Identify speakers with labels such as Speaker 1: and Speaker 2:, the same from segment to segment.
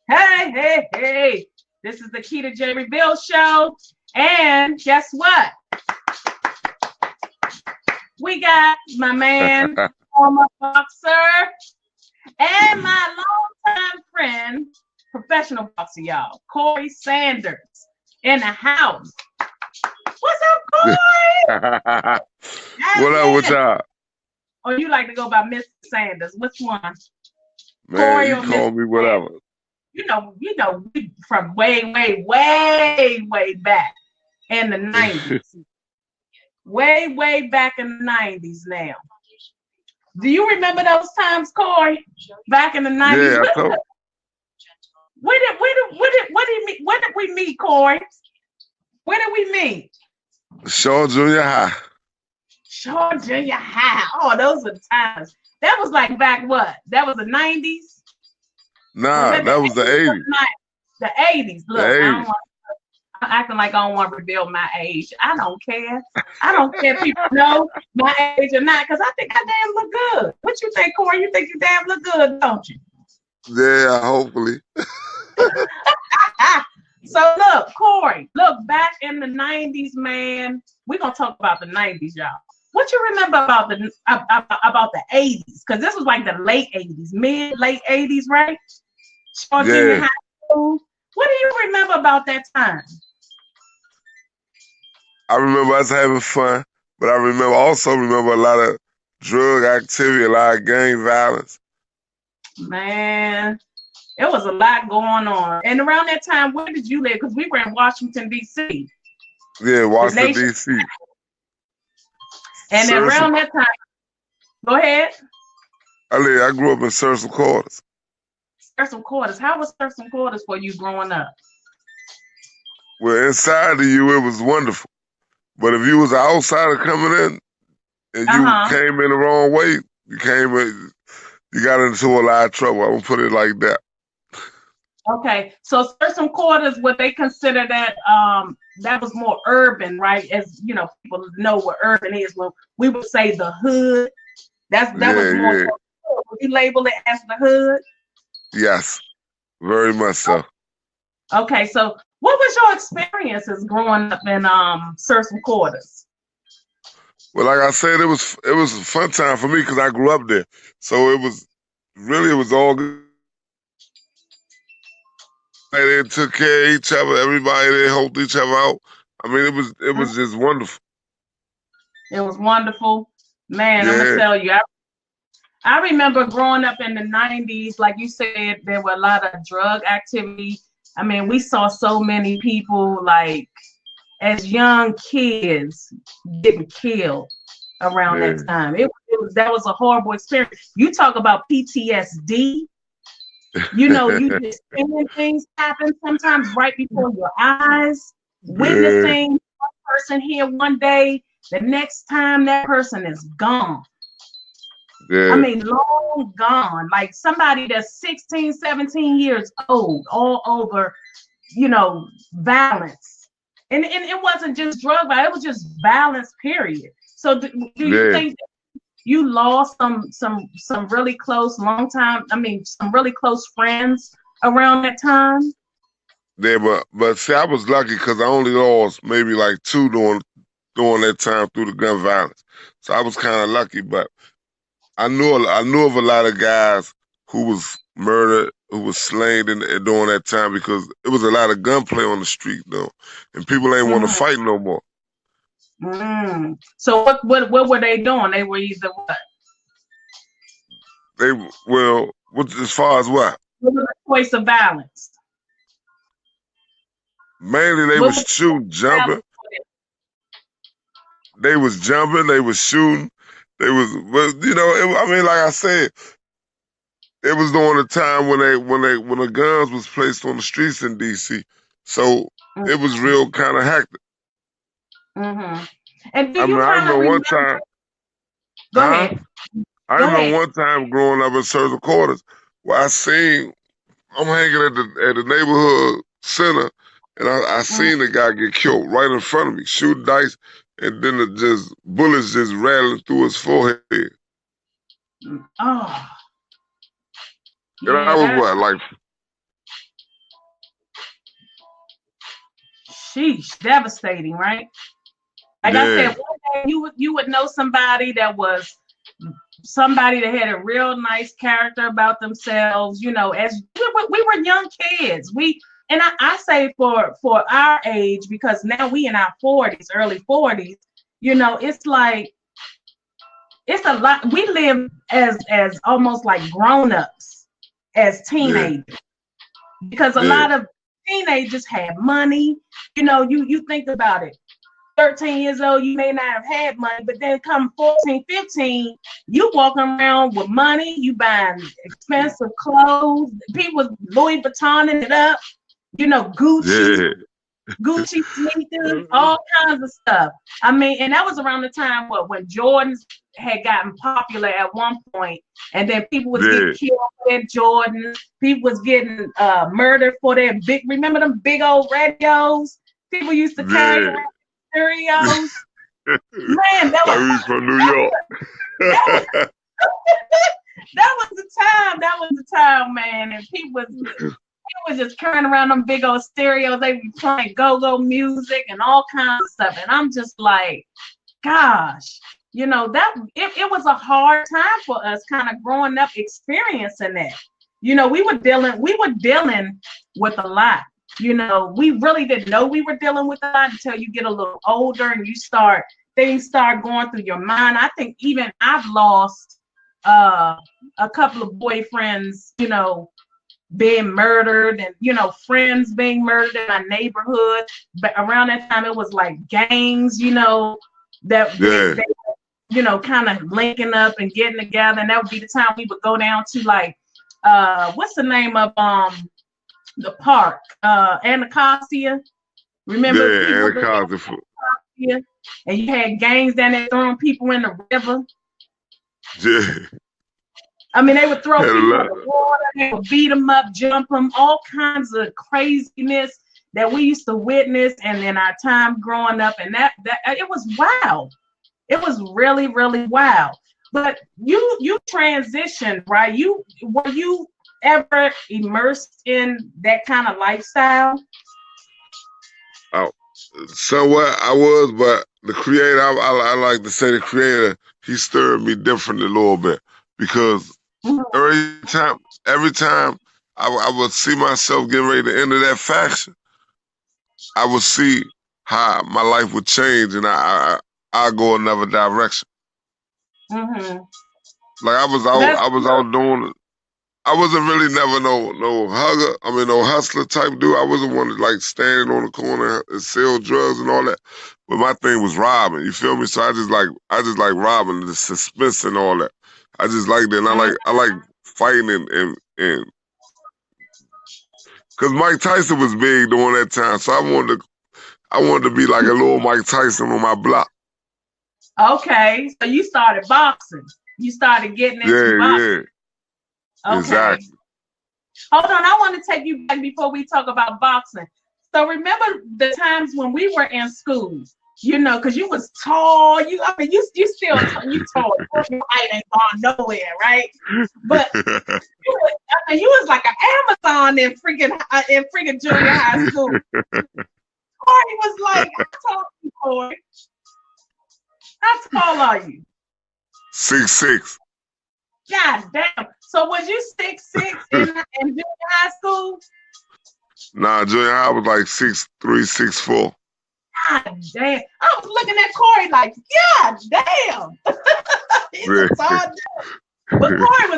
Speaker 1: Hey, hey, hey. This is the TKJRS show. And guess what? We got my man, former boxer, and my longtime friend, professional boxer, y'all, Corey Sanders, in the house. What's up, Corey?
Speaker 2: What up with y'all?
Speaker 1: Or you like to go by Mr. Sanders? Which one?
Speaker 2: Man,
Speaker 1: Corey
Speaker 2: you
Speaker 1: or
Speaker 2: call
Speaker 1: Mr.
Speaker 2: me whatever.
Speaker 1: Sanders? You know, we from way back in the 90s. way back in the 90s now. Do you remember those times, Corey? Back in the 90s?
Speaker 2: Yeah, I told.
Speaker 1: Where did we meet, Corey? Where did we meet?
Speaker 2: Shaw Junior High.
Speaker 1: Shaw Junior High. Oh, those were times. That was like back what? That was the 90s?
Speaker 2: Nah, that was the 80s.
Speaker 1: The 80s. Look,
Speaker 2: The 80s.
Speaker 1: I'm acting like I don't want to reveal my age. I don't care. I don't care if people know my age or not, because I think I damn look good. What you think, Corey? You think you damn look good, don't you?
Speaker 2: Yeah, hopefully.
Speaker 1: So look, Corey, look back in the 90s, man. We're gonna talk about the 90s, y'all. What you remember about the 80s? Because this was like the late 80s, late 80s, right? Junior high school. What do you remember about that time?
Speaker 2: I remember us having fun, but I also remember a lot of drug activity, a lot of gang violence.
Speaker 1: Man, it was a lot going on. And around that time, where did you live? Because we were in Washington, D.C.
Speaker 2: Yeah, Washington, D.C.
Speaker 1: And around that time, go ahead.
Speaker 2: I grew up in Certain Quarters.
Speaker 1: Certain Quarters. How was Certain Quarters for you growing up?
Speaker 2: Well, inside of you, it was wonderful. But if you was an outsider coming in and you came in the wrong way, you got into a lot of trouble. I'm gonna put it like that.
Speaker 1: Okay, so Certain Quarters, what they consider that that was more urban, right? As you know, people know what urban is. Well, we would say the hood. That was more. Yeah. Would you label it as the hood?
Speaker 2: Yes, very much so.
Speaker 1: Okay, so what was your experiences growing up in Certain Quarters?
Speaker 2: Well, like I said, it was a fun time for me because I grew up there. So it was all good. They took care of each other. Everybody, they helped each other out. I mean, it was just wonderful.
Speaker 1: It was wonderful, man. Yeah. I'm gonna tell you, I remember growing up in the 90s. Like you said, there were a lot of drug activity. I mean, we saw so many people, like, as young kids getting killed around that time. That was a horrible experience. You talk about PTSD. You know, you just seeing things happen sometimes right before your eyes, witnessing one person here one day, the next time that person is gone. I mean, long gone. Like somebody that's 16, 17 years old, all over, you know, violence. And it wasn't just drug violence, it was just violence, period. So do you think that you lost some really close some really close friends around that time?
Speaker 2: Yeah, but see, I was lucky because I only lost maybe like 2 during that time through the gun violence. So I was kind of lucky, but I knew of a lot of guys who was murdered, who was slain during that time because it was a lot of gunplay on the street though, and people ain't want to fight no more.
Speaker 1: So what were they doing? They were either what?
Speaker 2: As far as what?
Speaker 1: What was the choice of violence?
Speaker 2: Mainly they was shooting, jumping. They was jumping, they was shooting, but you know, I mean, like I said, it was during the time when the guns was placed on the streets in DC, so it was real kind of hectic.
Speaker 1: And
Speaker 2: I remember one time.
Speaker 1: Go ahead.
Speaker 2: I remember one time growing up in Certain Quarters where I'm hanging at the neighborhood center, and I seen the guy get killed right in front of me, shooting dice, and then bullets just rattling through his forehead.
Speaker 1: Oh.
Speaker 2: And I was
Speaker 1: sheesh, devastating, right? Like I said, one day you would know somebody that was somebody that had a real nice character about themselves. You know, as we were young kids, and I say for our age, because now we in our 40s, early 40s. You know, it's like it's a lot. We live as almost like grown-ups as teenagers, because a lot of teenagers have money. You know, you think about it. 13 years old, you may not have had money, but then come 14, 15, you walking around with money, you buying expensive clothes, people Louis Vuittoning it up, you know, Gucci sneakers, all kinds of stuff. I mean, and that was around the time when Jordans had gotten popular at one point, and then people was getting killed for their Jordans, people was getting murdered for their remember them big old radios people used to carry around? Stereos. Man, that was
Speaker 2: from New York.
Speaker 1: that was the time. That was the time, man. And people was just carrying around them big old stereos. They be playing go-go music and all kinds of stuff. And I'm just like, gosh, you know, that it was a hard time for us kind of growing up experiencing that. You know, we were dealing with a lot. You know, we really didn't know we were dealing with a lot until you get a little older and things start going through your mind. I think even I've lost a couple of boyfriends, you know, being murdered, and, you know, friends being murdered in my neighborhood. But around that time, it was like gangs, you know, that they you know, kind of linking up and getting together. And that would be the time we would go down to like, what's the name of the park, Anacostia. Remember? Anacostia. And you had gangs down there throwing people in the river.
Speaker 2: Yeah.
Speaker 1: I mean, they would throw people in the water, they would beat them up, jump them, all kinds of craziness that we used to witness, and in our time growing up, and that it was wild. It was really, really wild. But you transitioned, right? Were you ever immersed in that kind of lifestyle?
Speaker 2: Oh, somewhat I was, but the creator, I like to say the creator, he stirred me different a little bit, because every time I would see myself getting ready to enter that faction, I would see how my life would change, and I go another direction. Like I was out doing. I wasn't really never no hugger. I mean, no hustler type dude. I wasn't one to like standing on the corner and sell drugs and all that. But my thing was robbing. You feel me? So I just like robbing, the suspense and all that. I just like that. And I like fighting and because Mike Tyson was big during that time. So I wanted to be like a little Mike Tyson on my block.
Speaker 1: Okay, so you started boxing. You started getting into boxing. Okay.
Speaker 2: Exactly.
Speaker 1: Hold on, I want to take you back before we talk about boxing. So remember the times when we were in school, you know, because you was tall. You still you tall. Your height ain't gone nowhere, right? But you was like an Amazon in freaking junior high school. Corey was like, how tall are you, Corey? How tall are you?
Speaker 2: 6'6".
Speaker 1: God damn. So was you 6'6" in junior high school?
Speaker 2: Nah, junior high was like 6'3", 6'4".
Speaker 1: God damn. I was looking at Corey like, God damn. He's a tall dude. But Corey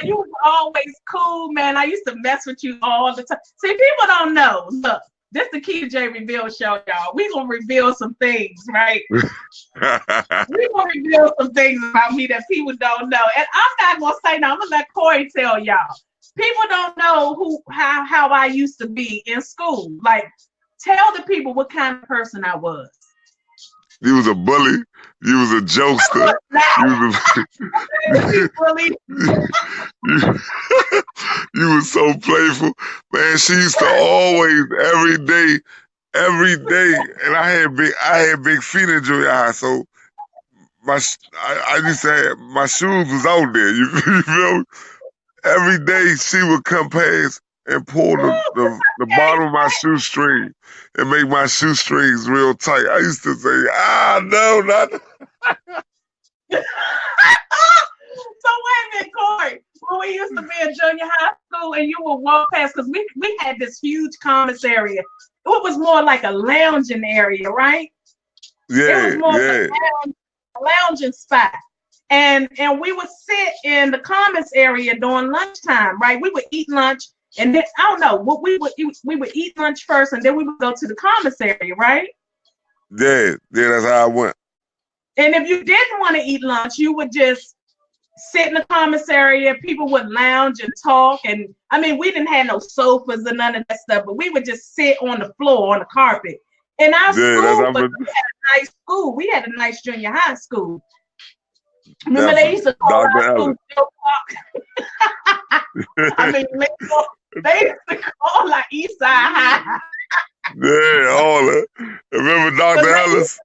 Speaker 1: you was always cool, man. I used to mess with you all the time. See, people don't know. Look, this the Key to J Reveal show, y'all. We gonna reveal some things, right? We gonna reveal some things about me that people don't know. And I'm not gonna say no, I'm gonna let Corey tell y'all. People don't know how I used to be in school. Like, tell the people what kind of person I was.
Speaker 2: You was a bully. You was a jokester. You was so playful. Man, she used to always, every day, and I had big feet in junior high, so I used to have, my shoes was out there. You feel me? Every day she would come past and pull the bottom of my shoestring and make my shoestrings real tight. I used to say, no, not.
Speaker 1: So wait a minute, Corey. When we used to be in junior high school and you would walk past, because we had this huge commissary. It was more like a lounging area, right?
Speaker 2: Yeah,
Speaker 1: it was more
Speaker 2: yeah.
Speaker 1: a lounging spot. And we would sit in the commons area during lunchtime, right? We would eat lunch, and then I don't know what we would eat lunch first, and then we would go to the commons area, right?
Speaker 2: Yeah, that's how I went.
Speaker 1: And if you didn't want to eat lunch, you would just sit in the commissary and people would lounge and talk. And I mean, we didn't have no sofas and none of that stuff, but we would just sit on the floor, on the carpet. In our school, but we had a nice school. We had a nice junior high school. Remember they used to call our school Joe Park? I mean, they used to call like East Side High.
Speaker 2: Yeah, all that. Remember Dr. Ellis?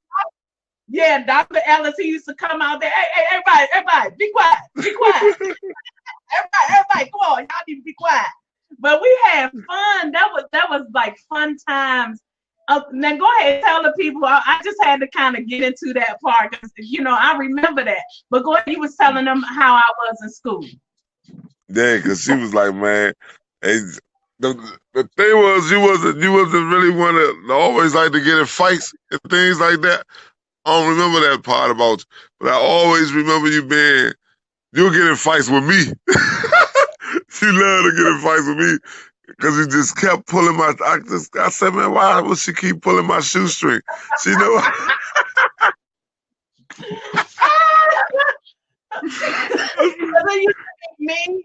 Speaker 1: Yeah, Dr. Ellis, he used to come out there. Hey, everybody, be quiet, be quiet. everybody, come on, y'all need to be quiet. But we had fun. That was like fun times. Now go ahead, tell the people. I just had to kind of get into that part because I remember that. But go ahead, you was telling them how I was in school.
Speaker 2: Yeah, because she was like, man, hey, the thing was you wasn't really one to always like to get in fights and things like that. I don't remember that part about you, but I always remember you'll get in fights with me. She loved to get in fights with me because he just kept pulling I said, man, why would she keep pulling my shoestring? She know.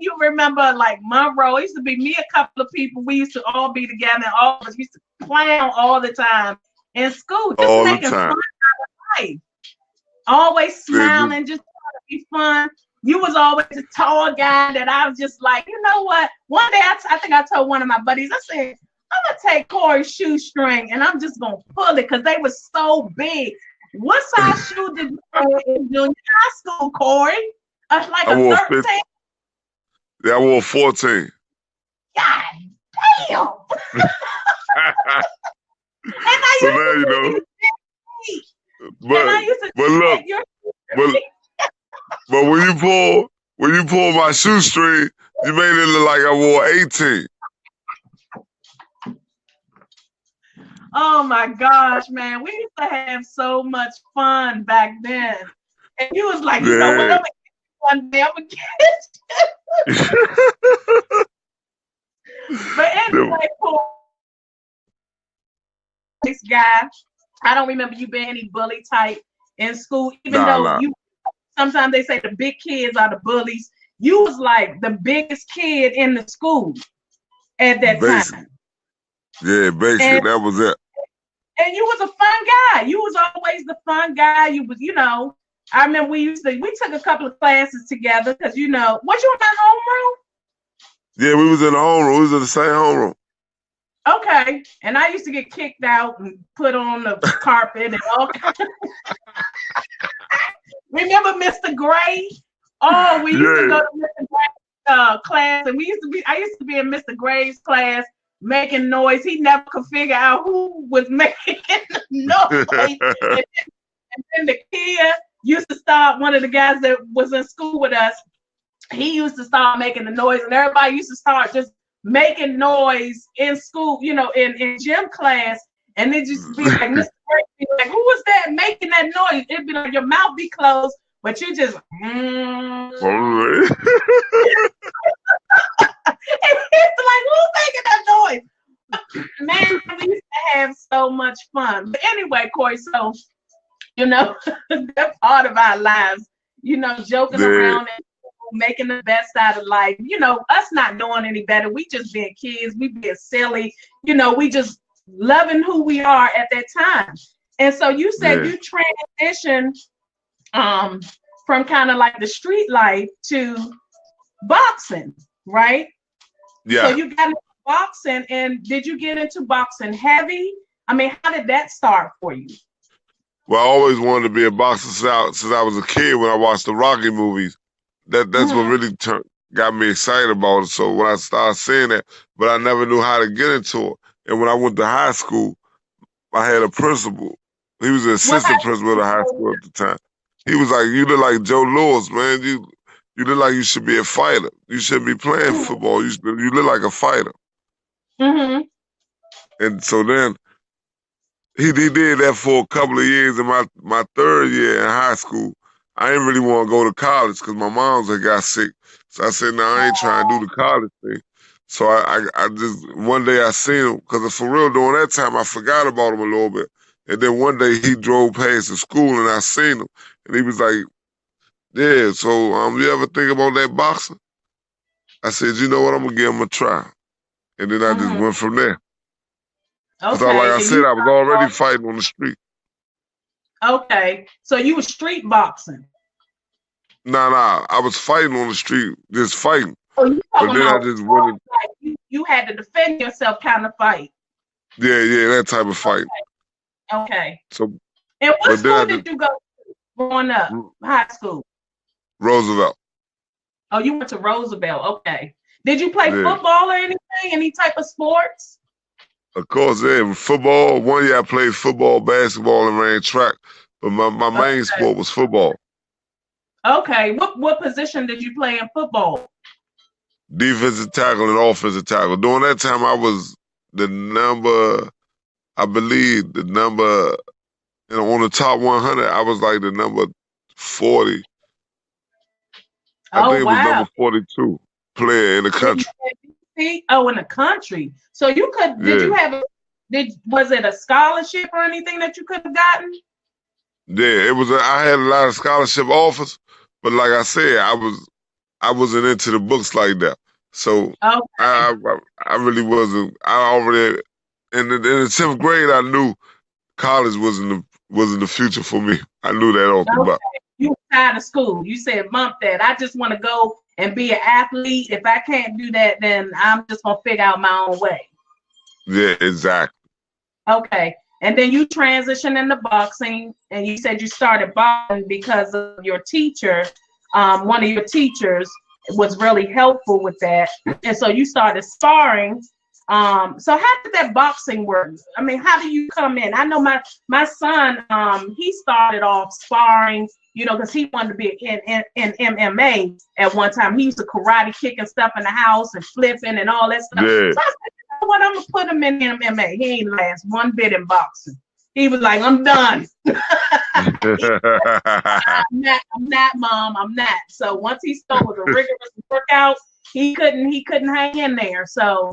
Speaker 1: You remember like Monroe? It used to be me, a couple of people. We used to all be together, and all of us used to clown all the time in school, just making fun out of life. Always smiling, just trying to be fun. You was always a tall guy that I was just like, you know what? One day I think I told one of my buddies, I said, I'm gonna take Corey's shoestring and I'm just gonna pull it because they were so big. What size shoe did you wear in junior high school, Corey? Like I wore 13?
Speaker 2: Yeah, I wore 14.
Speaker 1: God damn! And I
Speaker 2: so now you know. But when you pull my shoestring, you made it look like I wore 18.
Speaker 1: Oh my gosh, man. We used to have so much fun back then. And you was like, you know what, I'm gonna get you one day, I'm gonna get you. But anyway, this guy, I don't remember you being any bully type in school, even though you sometimes they say the big kids are the bullies. You was like the biggest kid in the school at that time.
Speaker 2: Yeah, basically, that was it.
Speaker 1: And you was a fun guy. You was always the fun guy. You was, I remember we took a couple of classes together because, was you in my homeroom?
Speaker 2: Yeah, we was in the homeroom. We was in the same homeroom.
Speaker 1: Okay. And I used to get kicked out and put on the carpet and all kinds of Remember Mr. Gray? Oh, we used to go to Mr. Gray's class, and I used to be in Mr. Gray's class making noise. He never could figure out who was making noise. and then the kid used to start, one of the guys that was in school with us, he used to start making the noise, and everybody used to start just making noise in school, in gym class. And it just be like, Mr. Gray be like, who was that making that noise? It'd be like your mouth be closed, but you just, And it's like, who's making that noise? Man, we used to have so much fun. But anyway, Corey, so, that part of our lives, joking around and making the best out of life. Us not knowing any better. We just being kids. We being silly. We just loving who we are at that time. And so you said you transitioned from kind of like the street life to boxing, right?
Speaker 2: Yeah.
Speaker 1: So you got into boxing, and did you get into boxing heavy? I mean, how did that start for you?
Speaker 2: Well, I always wanted to be a boxer since I was a kid when I watched the Rocky movies. That's what really got me excited about it. So when I started seeing that, but I never knew how to get into it. And when I went to high school, I had a principal. He was the
Speaker 1: What
Speaker 2: assistant
Speaker 1: high
Speaker 2: principal of
Speaker 1: school
Speaker 2: the high
Speaker 1: you
Speaker 2: school at the time. He was like, "You look like Joe Lewis, man. You look like you should be a fighter. You shouldn't be playing
Speaker 1: were?
Speaker 2: football. You look like a fighter."
Speaker 1: Mm-hmm.
Speaker 2: And so then he did that for a couple of years. In my third year in high school, I didn't really want to go to college because my mom's had got sick. So I said, "No, I ain't trying to do the college thing." So I just one day I seen him because for real during that time I forgot about him a little bit. And then one day he drove past the school and I seen him and he was like, "Yeah, so you ever think about that boxing?" I said, "You know what? I'm gonna give him a try." And then I just
Speaker 1: Mm-hmm.
Speaker 2: went from there. Cause like I
Speaker 1: Okay. And
Speaker 2: said,
Speaker 1: you
Speaker 2: I was already fighting on the street.
Speaker 1: okay. So you were street boxing.
Speaker 2: Nah, I was fighting on the street, just fighting.
Speaker 1: Oh, you
Speaker 2: But
Speaker 1: talking
Speaker 2: then I
Speaker 1: about
Speaker 2: just went,
Speaker 1: like you had to defend yourself kind of fight.
Speaker 2: yeah, that type of fight.
Speaker 1: Okay.
Speaker 2: So,
Speaker 1: And what
Speaker 2: but then I
Speaker 1: school
Speaker 2: just
Speaker 1: did you go to growing up? High school.
Speaker 2: Roosevelt.
Speaker 1: Oh, you went to Roosevelt. Okay. Did you play
Speaker 2: Yeah,
Speaker 1: football or anything? Any type of sports?
Speaker 2: of course. Yeah, football. One year I played football, basketball, and ran track. But my main
Speaker 1: Okay.
Speaker 2: sport was football.
Speaker 1: Okay. What position did you play in football?
Speaker 2: Defensive tackle and offensive tackle. During that time, I was the number, I believe, the number, on the top 100, I was like the number 40. I think
Speaker 1: Oh
Speaker 2: it was number
Speaker 1: wow.
Speaker 2: 42 player in the country.
Speaker 1: Oh, in the country. So you could did
Speaker 2: Yeah,
Speaker 1: you have a was it a scholarship or anything that you could have gotten?
Speaker 2: yeah. It was. I had a lot of scholarship offers, but like I said, I wasn't into the books like that. So
Speaker 1: Okay.
Speaker 2: I really wasn't. I already in the 10th grade, I knew college wasn't the future for me. I knew that off the
Speaker 1: Okay.
Speaker 2: bat.
Speaker 1: You were tired of school. You said, bump that. I just want to go and be an athlete. If I can't do that, then I'm just gonna figure out my own way.
Speaker 2: Yeah, exactly.
Speaker 1: Okay. And then you transitioned into boxing, and you said you started boxing because of your teacher. One of your teachers was really helpful with that, and so you started sparring. So how did that boxing work? I mean, how do you come in? I know my son, he started off sparring, because he wanted to be in MMA at one time. He used to karate kicking stuff in the house and flipping and all that stuff.
Speaker 2: Yeah.
Speaker 1: So I said, you know what, I'm gonna put him in MMA. He ain't last one bit in boxing. He was like, I'm done. I'm not, mom, I'm not. So once he started with a rigorous workout, he couldn't hang in there. So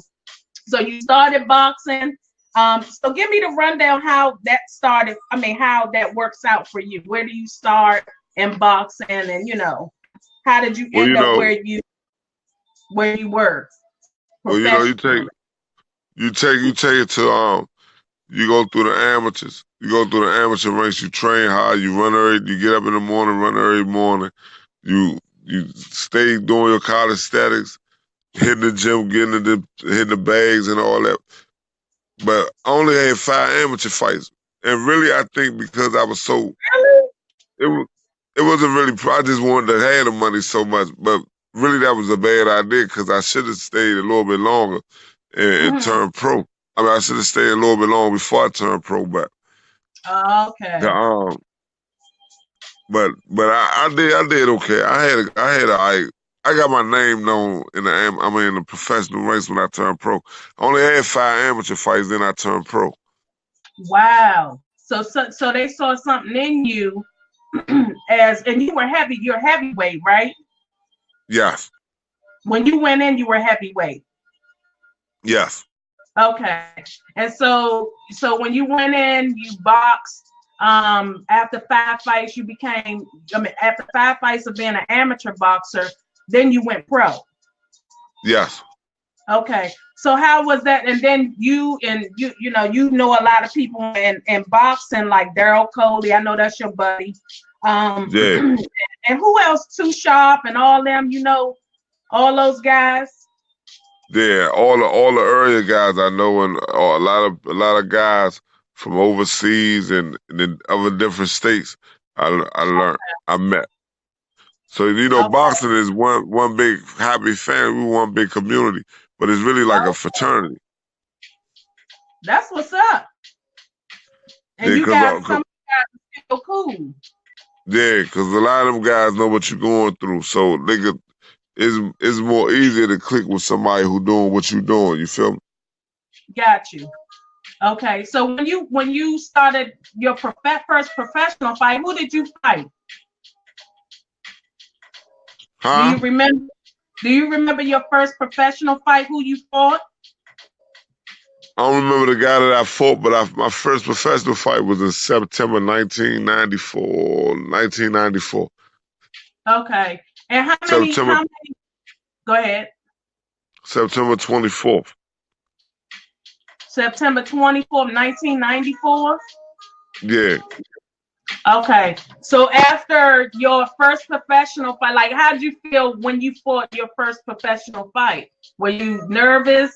Speaker 1: you started boxing. So give me the rundown how that started. I mean, how that works out for you. Where do you start in boxing, and how did you
Speaker 2: well,
Speaker 1: end up where you were professionally?
Speaker 2: you take it to you go through the amateurs. You go through the amateur ranks. You train hard. You run early. You get up in the morning, run early morning. You stay doing your college statics, hitting the gym, hitting the bags and all that. But I only had 5 amateur fights, and really, I think because I was so it was it wasn't really. I just wanted to have the money so much, but really, that was a bad idea because I should have stayed a little bit longer and
Speaker 1: Mm-hmm.
Speaker 2: turned pro. I mean, I should have stayed a little bit longer before I turned pro, but
Speaker 1: Okay.
Speaker 2: the but I did okay. I got my name known in the professional ranks when I turned pro. I only had 5 amateur fights, then I turned pro.
Speaker 1: Wow. So they saw something in you and you were you're heavyweight, right?
Speaker 2: Yes,
Speaker 1: When you went in, you were heavyweight.
Speaker 2: yes,
Speaker 1: Okay. And so when you went in, you boxed. After 5 fights, after 5 fights of being an amateur boxer, then you went pro.
Speaker 2: yes.
Speaker 1: Okay. So how was that? And then you know a lot of people in boxing like Daryl Coley. I know that's your buddy.
Speaker 2: Yeah,
Speaker 1: And who else? Too Sharp and all them. All those guys.
Speaker 2: yeah. All the area guys I know, and a lot of guys from overseas and in other different states. I learned. I met. So
Speaker 1: Okay.
Speaker 2: boxing is one big happy family, we one big community, but it's really like a fraternity.
Speaker 1: That's what's up. And
Speaker 2: Yeah,
Speaker 1: you got some guys feel cool.
Speaker 2: Yeah, because a lot of them guys know what you're going through, so it's more easier to click with somebody who doing what you doing. You feel me?
Speaker 1: Got you. Okay, so when you started your first professional fight, who did you fight?
Speaker 2: Huh?
Speaker 1: Do you remember your first professional fight? Who you fought?
Speaker 2: I don't remember the guy that I fought, but my first professional fight was in September 1994. 1994.
Speaker 1: Okay, and how
Speaker 2: September
Speaker 1: many? Go ahead.
Speaker 2: September 24th.
Speaker 1: September 24th, 1994.
Speaker 2: Yeah.
Speaker 1: Okay, so after your first professional fight, like how did you feel when you fought your first professional fight? Were you nervous?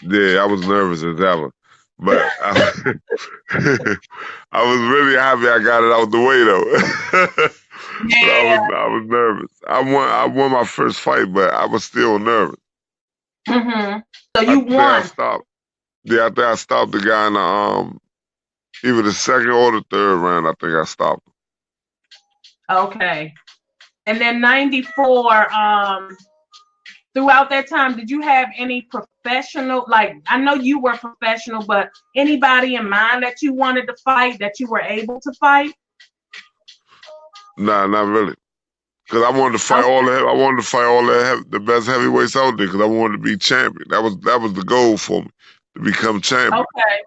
Speaker 2: Yeah, I was nervous as ever, but I was really happy I got it out the way though. But
Speaker 1: Yeah.
Speaker 2: I was nervous. I won my first fight, but I was still nervous.
Speaker 1: Mm-hmm. So you won.
Speaker 2: I stopped. Yeah, I think I stopped the guy in the either the second or the third round. I think I stopped him.
Speaker 1: Okay. And then 94, throughout that time, did you have any professional, like, I know you were professional, but anybody in mind that you wanted to fight, that you were able to fight?
Speaker 2: Nah, not really. Cause I wanted to fight the best heavyweights out there. Cause I wanted to be champion. That was the goal for me, to become champion.
Speaker 1: Okay.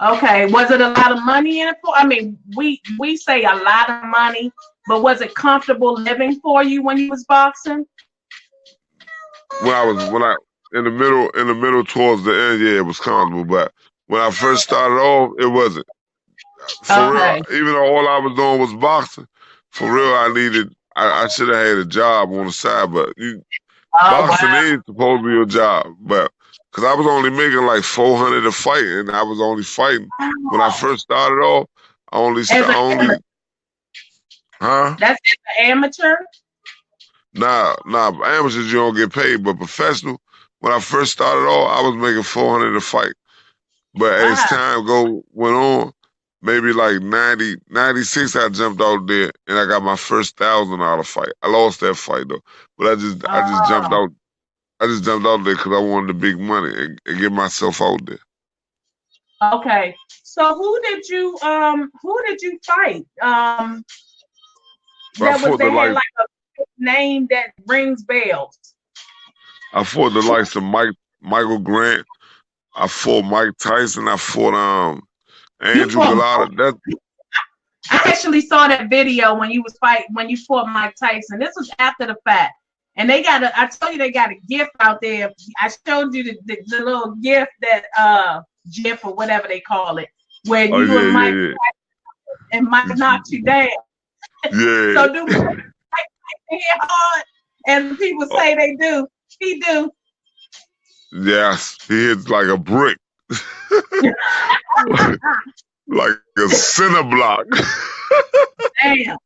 Speaker 1: Okay. Was it a lot of money in it for? I mean, we say a lot of money, but was it comfortable living for you when you was boxing?
Speaker 2: When I in the middle towards the end, yeah, it was comfortable. But when I first started off, it wasn't. For real, even though all I was doing was boxing, for real, I should have had a job on the side, but boxing is supposed to be your job. But because I was only making like 400 a fight, and I was only fighting when I first started off. Huh?
Speaker 1: That's an amateur.
Speaker 2: Nah, amateurs you don't get paid, but professional. When I first started off, I was making 400 a fight. But as time went on, maybe like 90, 96, I jumped out there and I got my first $1,000 fight. I lost that fight though, but I just jumped out. I just jumped out there because I wanted the big money and get myself out there.
Speaker 1: Okay, so who did you fight? That was they had like a name that rings bells.
Speaker 2: I fought the likes of Michael Grant. I fought Mike Tyson. I fought Andrew Galata.
Speaker 1: I actually saw that video when you fought Mike Tyson. This was after the fact. And I told you they got a gift out there. I showed you the little gift that GIF or whatever they call it, where you and Mike and Mike knocked you down.
Speaker 2: Yeah.
Speaker 1: So do Mike hit hard as people say they do? He do.
Speaker 2: Yes, he hits like a brick. Like a center block.
Speaker 1: Damn.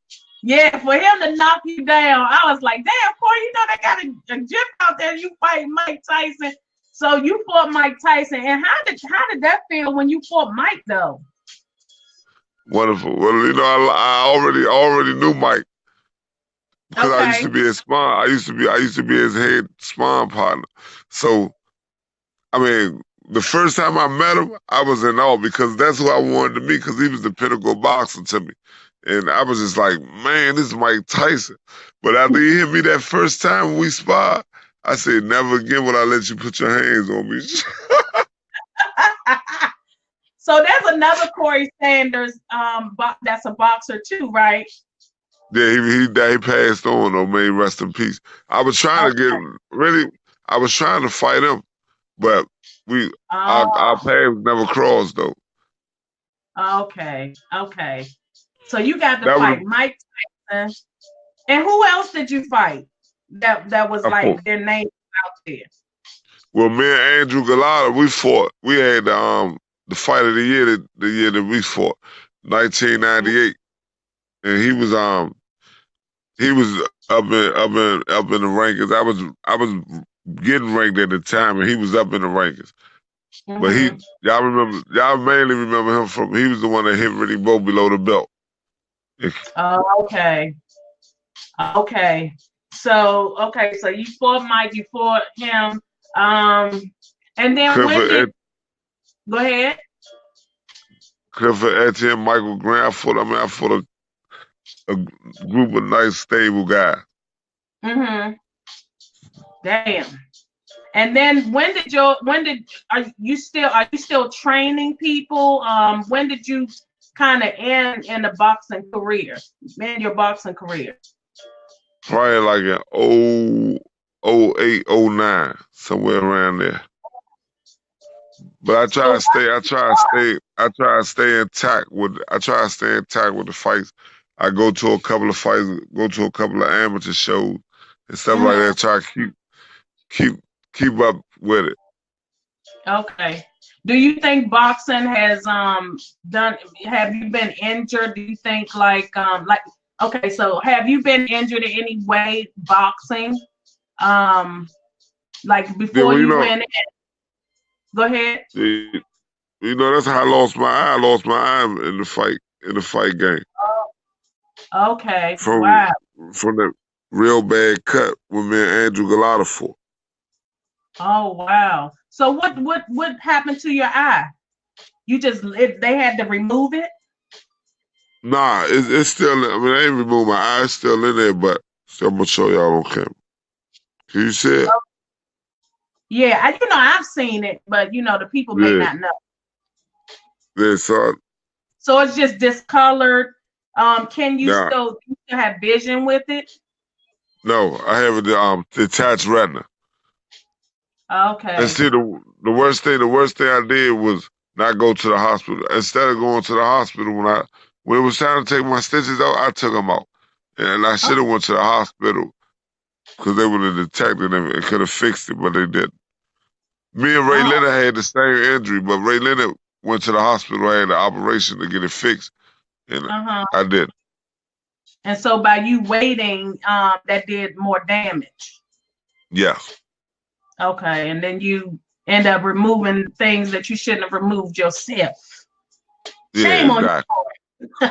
Speaker 1: Yeah, for him to knock you down, I was like, damn, Corey, you know they got a gym out there. You fight Mike Tyson. So you fought Mike Tyson. And how did that feel when you fought Mike though?
Speaker 2: Wonderful. Well, I already knew Mike. Because I used to be his spawn. I used to be his head spawn partner. So I mean, the first time I met him, I was in awe because that's who I wanted to meet because he was the pinnacle boxer to me. And I was just like, man, this is Mike Tyson. But after he hit me that first time when we sparred, I said, never again will I let you put your hands on me.
Speaker 1: So there's another Corey Sanders that's a boxer too, right?
Speaker 2: Yeah, he passed on though, may rest in peace. I was trying to fight him, but our paths never crossed though.
Speaker 1: Okay. So you got to fight Mike Tyson. And who else did you fight that was like their name out there?
Speaker 2: Well, me and Andrew Galata, we fought. We had the fight of the year that we fought, 1998. And he was he was up in the rankings. I was getting ranked at the time, and he was up in the rankings. But y'all mainly remember him from, he was the one that hit Riddick Bowe below the belt.
Speaker 1: Oh, okay. Okay. So you fought Mike, you fought him. And then go ahead.
Speaker 2: Clifford Etienne, Michael Grant, I fought a group of nice, stable guys.
Speaker 1: Damn. And then are you still training people? When did you kind of end in the boxing career? End your boxing career?
Speaker 2: Probably like in 08, 09, somewhere around there. But I try to stay intact with the fights. I go to a couple of fights, go to a couple of amateur shows and stuff like that. Try to keep up with it.
Speaker 1: Okay. Do you think boxing has have you been injured? Do you think okay, so have you been injured in any way boxing? Like before you went in? Go ahead.
Speaker 2: That's how I lost my eye. I lost my eye in the fight game.
Speaker 1: Oh, okay.
Speaker 2: From that real bad cut with me and Andrew Galata fought.
Speaker 1: Oh wow. So what happened to your eye? They had to remove it?
Speaker 2: Nah, it's still, I mean, I ain't removed my eye, it's still in there, but still, I'm gonna show y'all on camera. Can you see it?
Speaker 1: Yeah, I've seen it, but the people may not know.
Speaker 2: Yeah,
Speaker 1: so it's just discolored. Can you still have vision with it?
Speaker 2: No, I have a detached retina.
Speaker 1: Okay.
Speaker 2: And see, the worst thing I did was not go to the hospital. Instead of going to the hospital, when it was time to take my stitches out, I took them out, and I should have went to the hospital because they would have detected them and could have fixed it, but they didn't. Me and Ray Leonard had the same injury, but Ray Leonard went to the hospital, had the operation to get it fixed, and I didn't.
Speaker 1: And so by you waiting, that did more damage.
Speaker 2: Yeah.
Speaker 1: Okay, and then you end up removing things that you shouldn't have removed yourself. Shame on you. Hey,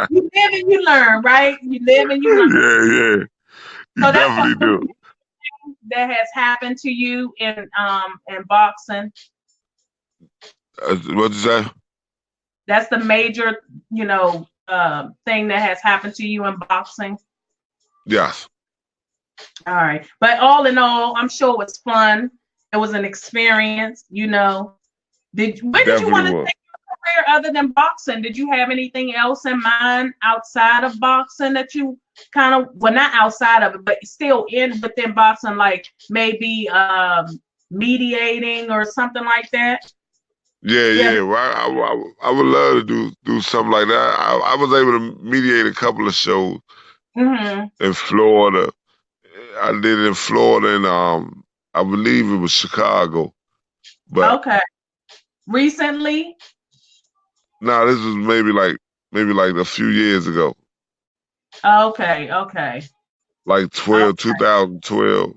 Speaker 1: you live and you learn, right? You live and you learn.
Speaker 2: Yeah. You definitely do.
Speaker 1: That has happened to you in boxing.
Speaker 2: What'd you say?
Speaker 1: That's the major, thing that has happened to you in boxing.
Speaker 2: Yes.
Speaker 1: All right, but all in all, I'm sure it was fun. It was an experience. When did you want to take your career other than boxing? Did you have anything else in mind outside of boxing that you kind of, well, not outside of it, but still within boxing, like maybe mediating or something like that?
Speaker 2: Yeah. Well, I would love to do something like that. I was able to mediate a couple of shows in Florida. I did it in Florida, and I believe it was Chicago. But
Speaker 1: okay, recently?
Speaker 2: No, this was maybe like a few years ago.
Speaker 1: Okay.
Speaker 2: Like 2012.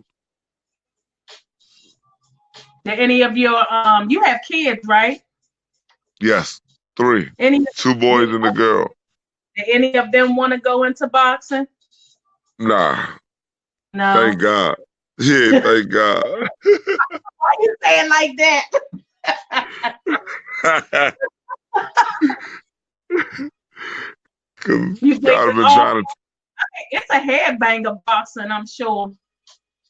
Speaker 1: Did any of your you have kids, right?
Speaker 2: Yes, 3. 2 boys and a girl.
Speaker 1: Did any of them want to go into boxing?
Speaker 2: Nah.
Speaker 1: No.
Speaker 2: Thank God. Yeah, thank God.
Speaker 1: Why you saying like that? You think it's a headbanger boxing, I'm sure.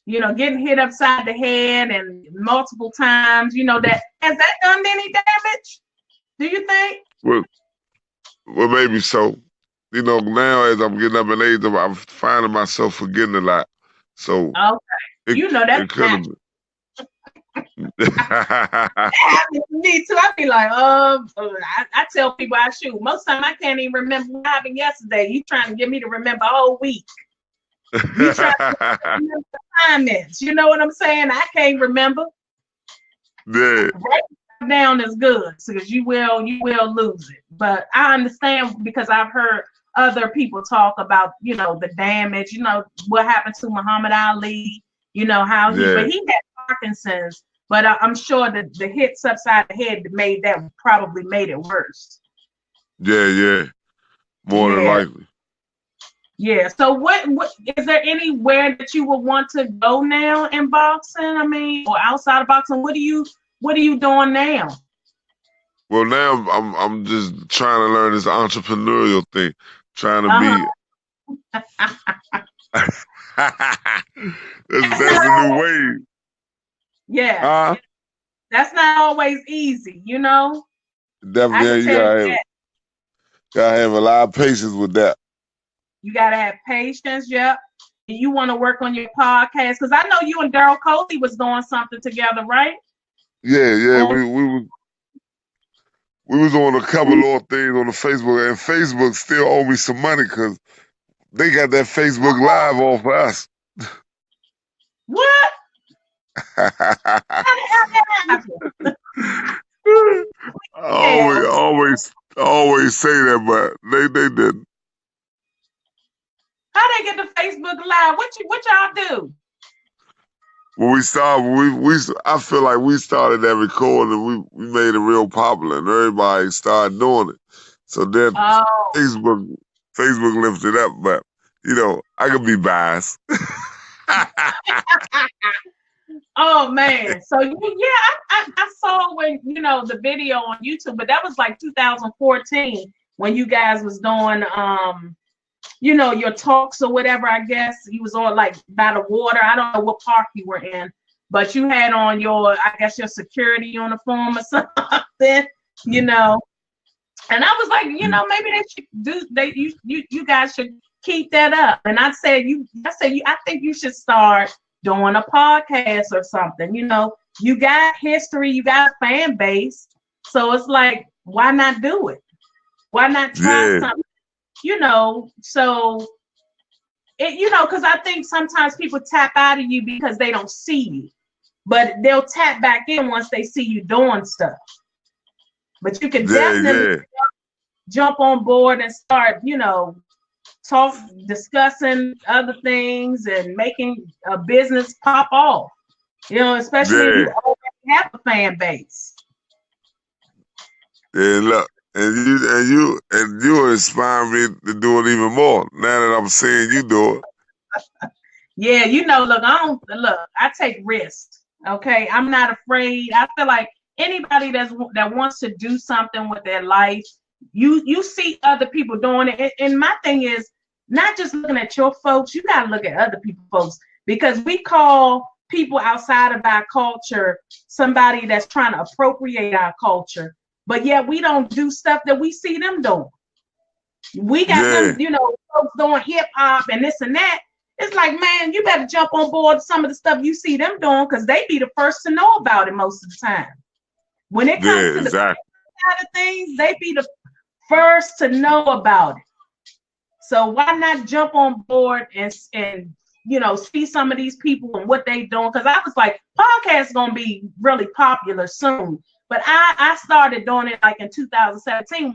Speaker 1: Getting hit upside the head and multiple times, that has that done any damage? Do you think?
Speaker 2: Well, maybe so. Now as I'm getting up in age, I'm finding myself forgetting a lot. So
Speaker 1: okay, that's
Speaker 2: could have been.
Speaker 1: Me too. I be like, I tell people I shoot. Most time I can't even remember what happened yesterday. You trying to get me to remember a whole week. You trying to remember the comments. You know what I'm saying? I can't remember.
Speaker 2: Yeah.
Speaker 1: Right down is good because you will lose it. But I understand because I've heard other people talk about, you know, the damage, you know, what happened to Muhammad Ali, you know, how but he had Parkinson's, but I'm sure that the hits upside the head probably made it worse.
Speaker 2: Yeah. More than likely.
Speaker 1: Yeah. So what is there anywhere that you would want to go now in boxing? I mean, or outside of boxing, what are you doing now?
Speaker 2: Well, now I'm just trying to learn this entrepreneurial thing, trying to be. that's a new way.
Speaker 1: Yeah. That's not always easy, you know.
Speaker 2: Definitely, you gotta have a lot of patience with that.
Speaker 1: You gotta have patience. Yep. You want to work on your podcast because I know you and Daryl Coley was doing something together, right?
Speaker 2: Yeah. We was on a couple of things on the Facebook, and Facebook still owe me some money because they got that Facebook Live off of us.
Speaker 1: What?
Speaker 2: I always say that, but they didn't.
Speaker 1: How they get to Facebook Live? What y'all do?
Speaker 2: When we started, I feel like we started that recording. We made it real popular, and everybody started doing it. So then Facebook lifted up, but you know I could be biased.
Speaker 1: Oh man, so I saw when the video on YouTube, but that was like 2014 when you guys was doing your talks or whatever. I guess you was on like by the water. I don't know what park you were in, but you had on your security uniform or something, And I was like, maybe they should you guys should keep that up. And I said I think you should start doing a podcast or something. You got history, you got a fan base, so it's like, why not do it? Why not try something? So it, because I think sometimes people tap out of you because they don't see you, but they'll tap back in once they see you doing stuff. But you can definitely jump on board and start, discussing other things and making a business pop off. Especially if you already have a fan base.
Speaker 2: Yeah, look. And you inspire me to do it even more now that I'm seeing you do it.
Speaker 1: Yeah, I take risks. Okay, I'm not afraid. I feel like anybody that wants to do something with their life, you see other people doing it. And my thing is not just looking at your folks, you gotta look at other people's folks, because we call people outside of our culture somebody that's trying to appropriate our culture. But yet we don't do stuff that we see them doing. We got them, folks doing hip hop and this and that. It's like, man, you better jump on board some of the stuff you see them doing, because they be the first to know about it most of the time. When it comes to the side of things, they be the first to know about it. So why not jump on board and see some of these people and what they doing? Because I was like, podcasts gonna be really popular soon. But I started doing it like in 2017.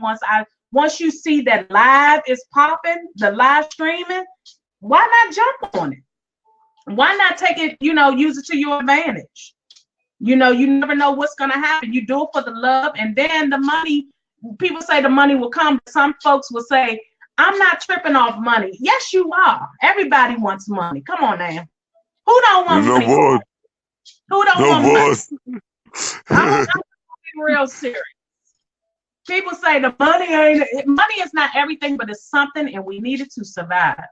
Speaker 1: Once you see that live is popping, the live streaming, why not jump on it? Why not take it, use it to your advantage? You never know what's gonna happen. You do it for the love, and then the money. People say the money will come. Some folks will say, I'm not tripping off money. Yes, you are. Everybody wants money. Come on now. Who don't want money? Who don't want money? I'm real serious. People say the money is not everything, but it's something, and we need it to survive.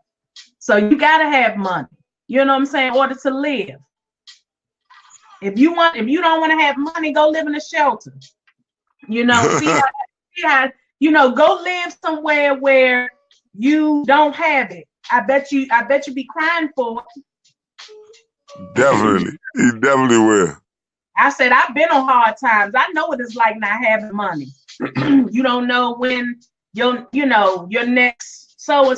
Speaker 1: So you gotta have money. You know what I'm saying? In order to live. If you don't want to have money, go live in a shelter. See how go live somewhere where you don't have it. I bet you be crying for it.
Speaker 2: Definitely. You definitely will.
Speaker 1: I said, I've been on hard times. I know what it's like not having money. You don't know when your next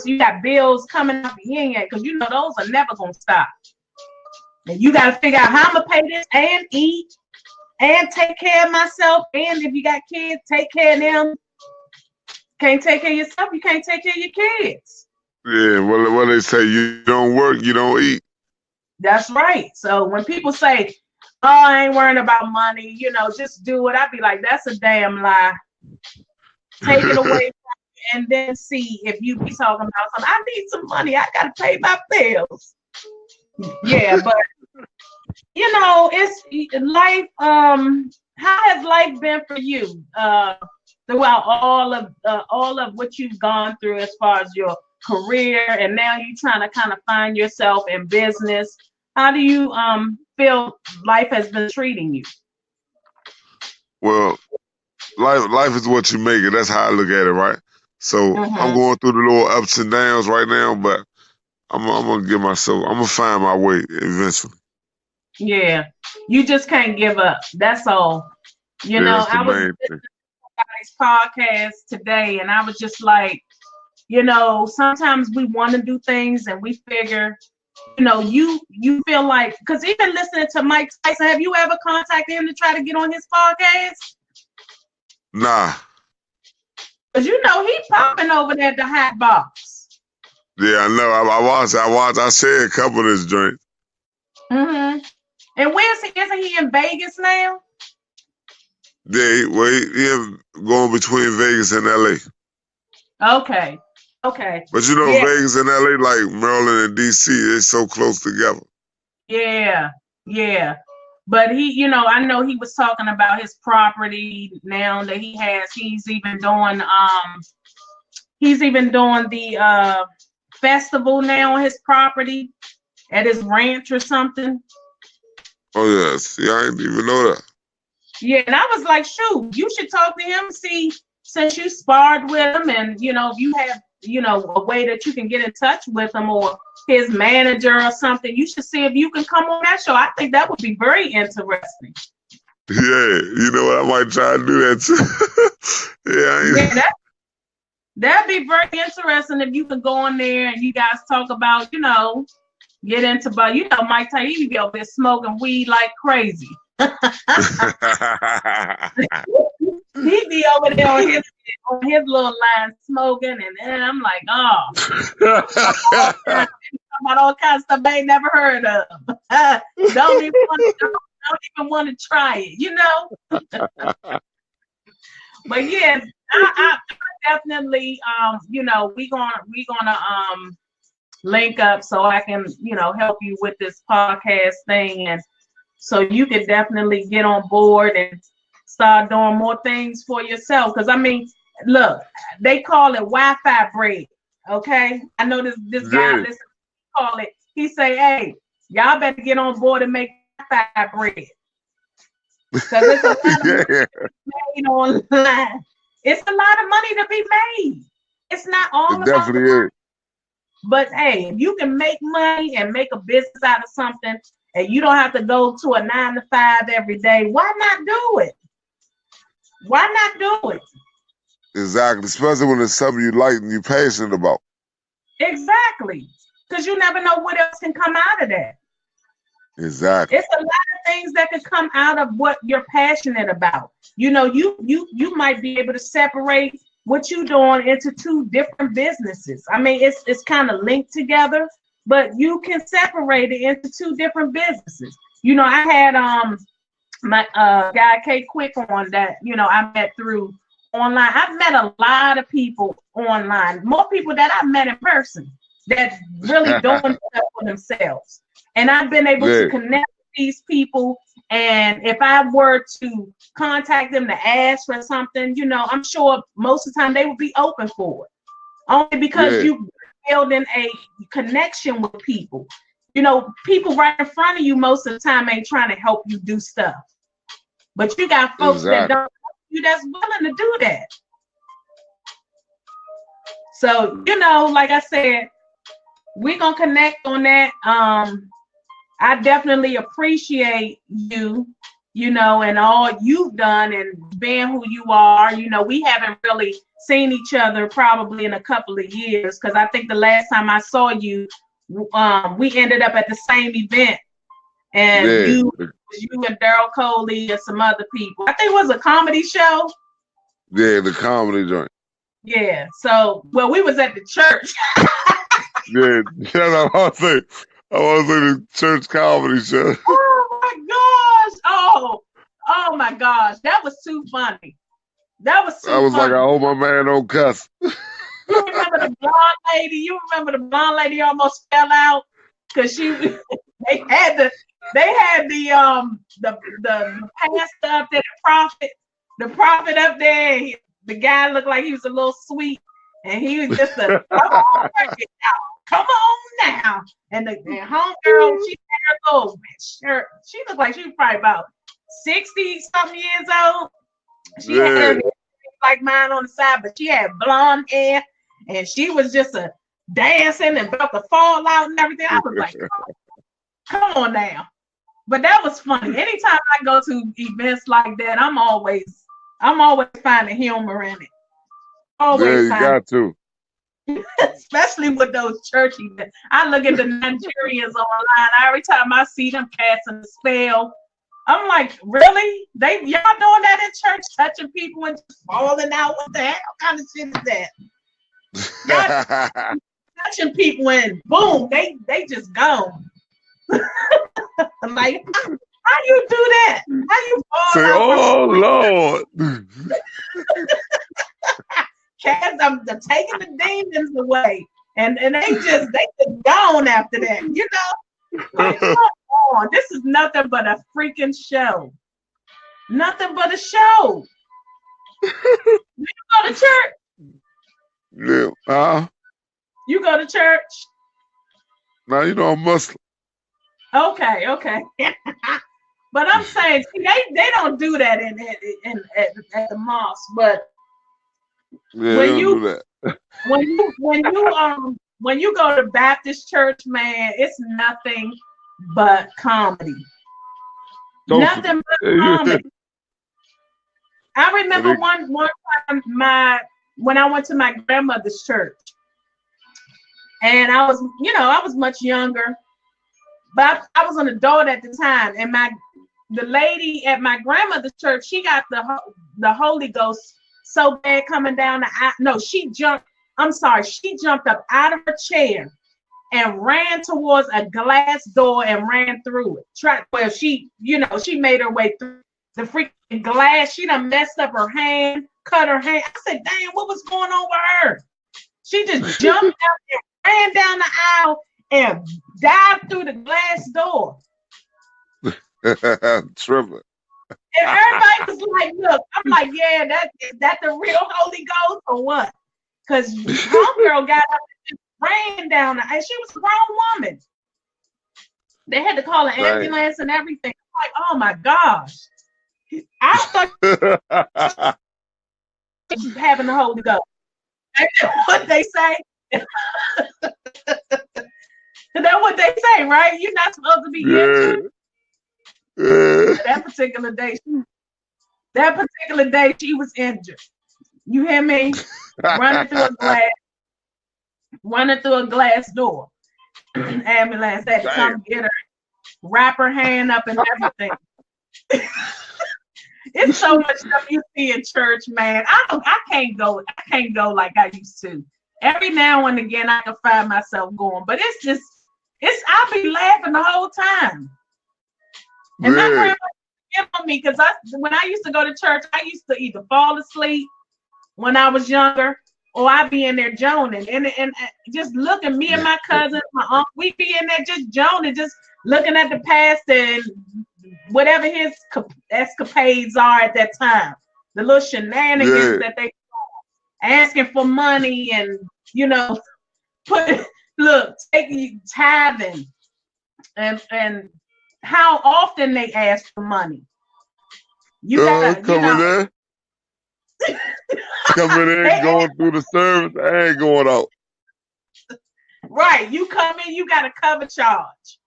Speaker 1: you got bills coming up in yet, because those are never gonna stop. And you gotta figure out how I'm gonna pay this and eat and take care of myself. And if you got kids, take care of them. Can't take care of yourself, you can't take care of your kids.
Speaker 2: Yeah, well, what they say, you don't work, you don't eat.
Speaker 1: That's right. So when people say, oh, I ain't worrying about money, just do it, I'd be like, that's a damn lie. Take it away from you and then see if you be talking about something. I need some money. I got to pay my bills. Yeah, but, it's life. How has life been for you throughout all of what you've gone through as far as your career, and now you're trying to kind of find yourself in business? How do you feel life has been treating you?
Speaker 2: Well, life is what you make it. That's how I look at it, right? So I'm
Speaker 1: Mm-hmm.
Speaker 2: going through the little ups and downs right now, but I'm gonna find my way eventually.
Speaker 1: Yeah, you just can't give up. That's all.
Speaker 2: That's the
Speaker 1: I was
Speaker 2: main
Speaker 1: listening
Speaker 2: thing.
Speaker 1: to this podcast today, and I was just like, sometimes we want to do things, and we figure, you feel like, because even listening to Mike Tyson, have you ever contacted him to try to get on his podcast?
Speaker 2: Nah.
Speaker 1: Because he popping over there at the hot box.
Speaker 2: Yeah, I know. I watched. I said a couple of this joints.
Speaker 1: Mm-hmm. And where's he? Isn't he in Vegas now?
Speaker 2: Yeah, he going between Vegas and LA.
Speaker 1: Okay.
Speaker 2: But
Speaker 1: Yeah.
Speaker 2: Vegas and LA, like Maryland and DC, they're so close together.
Speaker 1: Yeah. But I know he was talking about his property now that he has. He's even doing the festival now on his property at his ranch or something.
Speaker 2: Oh yes, yeah, I didn't even know that.
Speaker 1: Yeah, and I was like, shoot, you should talk to him, see, since you sparred with him, and if you have a way that you can get in touch with him or his manager or something, you should see if you can come on that show. I think that would be very interesting.
Speaker 2: Yeah, you know what? I might try to do that too.
Speaker 1: Yeah, that'd be very interesting if you could go on there and you guys talk about, get into, but Mike Tyson be over there smoking weed like crazy. He be over there on his little line smoking, and then I'm like, about all kinds of stuff I ain't never heard of. Don't even want to try it, But yes, I definitely we gonna link up so I can help you with this podcast thing, and so you can definitely get on board and start doing more things for yourself. Because look, they call it Wi-Fi bread. Okay, I know this guy listen, call it. He say, hey, y'all better get on board and make Wi-Fi bread. Because it's a lot of money made online. It's a lot of money to be made. It's not all
Speaker 2: it
Speaker 1: about
Speaker 2: definitely
Speaker 1: the money.
Speaker 2: is.
Speaker 1: But hey, if you can make money and make a business out of something, and you don't have to go to a 9 to 5 every day, why not do it? Why not do it?
Speaker 2: Exactly, especially when it's something you like and you're passionate about.
Speaker 1: Exactly, because you never know what else can come out of that.
Speaker 2: Exactly.
Speaker 1: It's a lot of things that could come out of what you're passionate about. You might be able to separate what you're doing into 2 different businesses. It's kind of linked together, but you can separate it into 2 different businesses. I had my guy K Quick on that, I met through online. I've met a lot of people online, more people that I've met in person that really doing stuff for themselves. And I've been able to connect with these people. And if I were to contact them to ask for something, I'm sure most of the time they would be open for it. Only because you building a connection with people. People right in front of you most of the time ain't trying to help you do stuff. But you got folks that don't help you that's willing to do that. So, like I said, we're going to connect on that. I definitely appreciate you, and all you've done and being who you are. We haven't really seen each other probably in a couple of years, because I think the last time I saw you, we ended up at the same event, and you and Daryl Coley and some other people. I think it was a comedy show.
Speaker 2: Yeah, the comedy joint.
Speaker 1: Yeah. So, well, we was at the church.
Speaker 2: Yeah, I want to say the church comedy show.
Speaker 1: Oh my gosh! Oh my gosh! That was too funny. That was
Speaker 2: I
Speaker 1: too
Speaker 2: was like,
Speaker 1: funny.
Speaker 2: I hope my man don't cuss.
Speaker 1: You remember the blonde lady? You remember the blonde lady almost fell out because they had the pastor up there, the prophet up there. The guy looked like he was a little sweet, and he was just a come on now. And the homegirl, she had her little shirt. She looked like she was probably about 60-something years old. She had her hair like mine on the side, but she had blonde hair, and she was just a dancing and about to fall out and everything. I was like, come on now. But that was funny. Anytime I go to events like that, I'm always finding humor in it. Always
Speaker 2: got to.
Speaker 1: Especially with those church events. I look at the Nigerians online. Every time I see them casting a spell, I'm like, really? Y'all doing that in church, touching people and just falling out? What the hell kind of shit is that? Y'all touching people and boom, they just gone. I'm like, how you do that? How you fall
Speaker 2: Say,
Speaker 1: out?
Speaker 2: Oh Lord.
Speaker 1: Cast them taking the demons away. And they just gone after that, you know? Like, come on, this is nothing but a freaking show. Nothing but a show. You go to church?
Speaker 2: Yeah.
Speaker 1: You go to church?
Speaker 2: Now you know I'm Muslim.
Speaker 1: Okay. But I'm saying, see, they don't do that at the mosque. But
Speaker 2: yeah,
Speaker 1: when
Speaker 2: they
Speaker 1: you
Speaker 2: don't do that.
Speaker 1: when you go to Baptist church, man, it's nothing but comedy. Nothing but comedy. I remember one time when I went to my grandmother's church, and I was much younger, but I was an adult at the time, and the lady at my grandmother's church, she got the Holy Ghost so bad coming down the aisle. No, she jumped up out of her chair and ran towards a glass door and ran through it. She made her way through the freaking glass. She done messed up her hand, cut her hand. I said, damn, what was going on with her? She just jumped out and ran down the aisle and dived through the glass door.
Speaker 2: Tripping.
Speaker 1: And everybody was like, look, I'm like, yeah, that the real Holy Ghost or what? Because homegirl got up and just ran down the aisle. She was a grown woman. They had to call an ambulance and everything. I'm like, oh my gosh. I thought having the Holy Ghost. What they say? That's what they say, right? You're not supposed to be injured. That particular day, she was injured. You hear me? running through a glass door. Ambulance had to come get her, wrap her hand up and everything. It's so much stuff you see in church, man. I can't go like I used to. Every now and again I can find myself going, but I'll be laughing the whole time. And my grandma get on me because when I used to go to church, I used to either fall asleep when I was younger, or I'd be in there joning and just looking. Me and my cousins, my uncle, we'd be in there just joning, just looking at the pastor and whatever his escapades are at that time, the little shenanigans that they asking for money and taking tithing and how often they ask for money. You gotta
Speaker 2: coming in, going through the service, and going out.
Speaker 1: Right, you come in, you got a cover charge.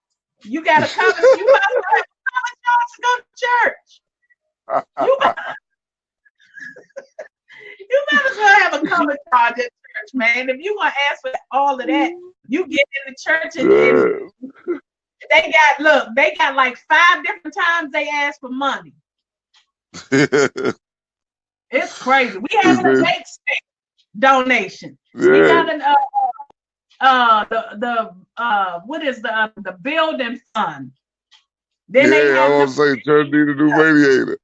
Speaker 1: You got to cover. You might as well have a cover charge to go to church. You might as well have a cover charge at church, man. If you want to ask for all of that, you get in the church and they got like 5 different times they ask for money. It's crazy. We having a bake sale. donation.
Speaker 2: Yeah.
Speaker 1: We got what is the building fund. Then they
Speaker 2: I
Speaker 1: have
Speaker 2: was saying church need a new radiator.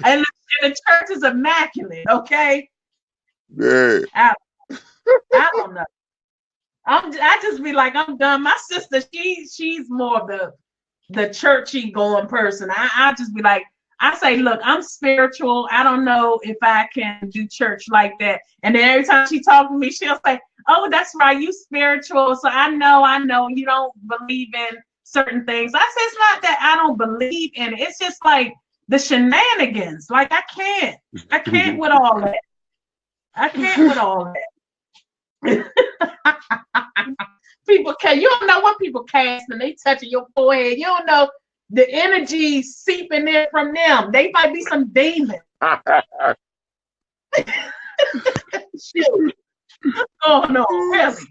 Speaker 1: and the church is immaculate, okay?
Speaker 2: Yeah.
Speaker 1: I don't know. I just be like, I'm done. My sister, she's more of the churchy going person. I just be like, I say, look, I'm spiritual. I don't know if I can do church like that. And then every time she talks to me, she'll say, oh, that's right, you spiritual. So I know you don't believe in certain things. I say it's not that I don't believe in it. It's just like the shenanigans. Like I can't with all that. I can't with all that. People you don't know what people cast and they touching your forehead. You don't know the energy seeping in from them. They might be some demon. Shit. Oh no, really.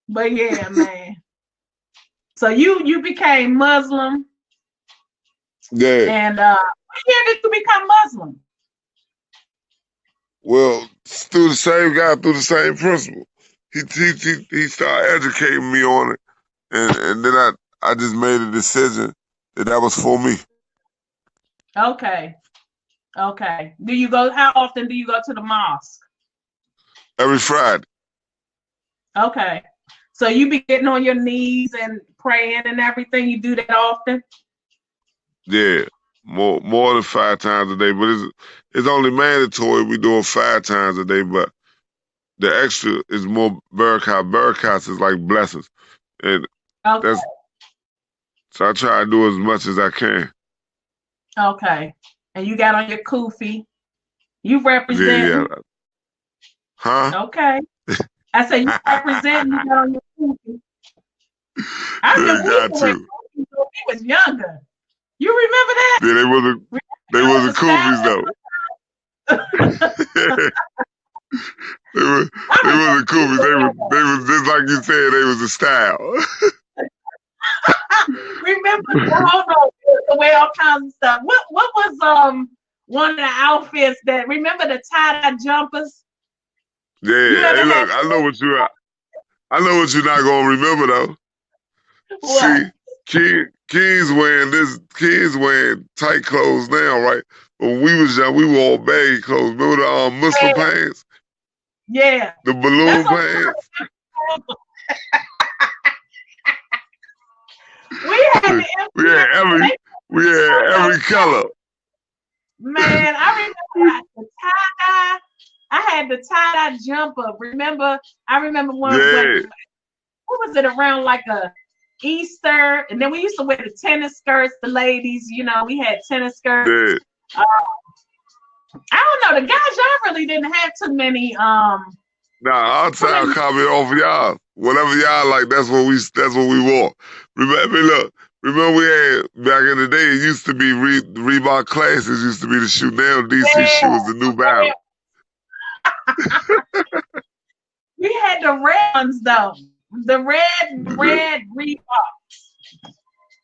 Speaker 1: But yeah, man. So you became Muslim.
Speaker 2: Yeah.
Speaker 1: And what year did you become Muslim?
Speaker 2: Well, through the same guy, through the same principle. He started educating me on it, and then I just made a decision that was for me.
Speaker 1: Okay. How often do you go to the mosque?
Speaker 2: Every Friday.
Speaker 1: Okay. So you be getting on your knees and praying and everything. You do that often?
Speaker 2: Yeah. More than 5 times a day, but it's only mandatory we do it 5 times a day, but the extra is more barakat. Barakat is like blessings. And
Speaker 1: okay.
Speaker 2: So I try to do as much as I can.
Speaker 1: Okay. And you got on your kufi. You represent.
Speaker 2: Yeah. Huh?
Speaker 1: Okay. I said you represent. You got on your kufi. I remember when we was younger. You remember that?
Speaker 2: Yeah, they wasn't kufis though. They wasn't kufis. They was just like you said. They was a style.
Speaker 1: Remember? Hold on. The way all kinds of stuff. What was one of the outfits that? Remember the tie-dye jumpers?
Speaker 2: Yeah. Hey, look. I know what you're not gonna remember though.
Speaker 1: What?
Speaker 2: See, King's wearing tight clothes now, right? But when we was young, we wore all baggy clothes. Remember the Muslim pants?
Speaker 1: Yeah.
Speaker 2: The balloon pants.
Speaker 1: We had
Speaker 2: every color.
Speaker 1: Man, I remember the tie-dye. I had the tie-dye jumper. I remember when what was it, around like a Easter, and then we used to wear the tennis skirts, the ladies, we had tennis skirts.
Speaker 2: Yeah.
Speaker 1: I don't know, the guys, y'all really didn't have too many
Speaker 2: I'll copy off of y'all. Whatever y'all like, that's what we wore. Remember we had back in the day, it used to be Reebok Classics used to be the shoe. Now DC shoe is the New Balance.
Speaker 1: We had the red ones though. The red Reeboks.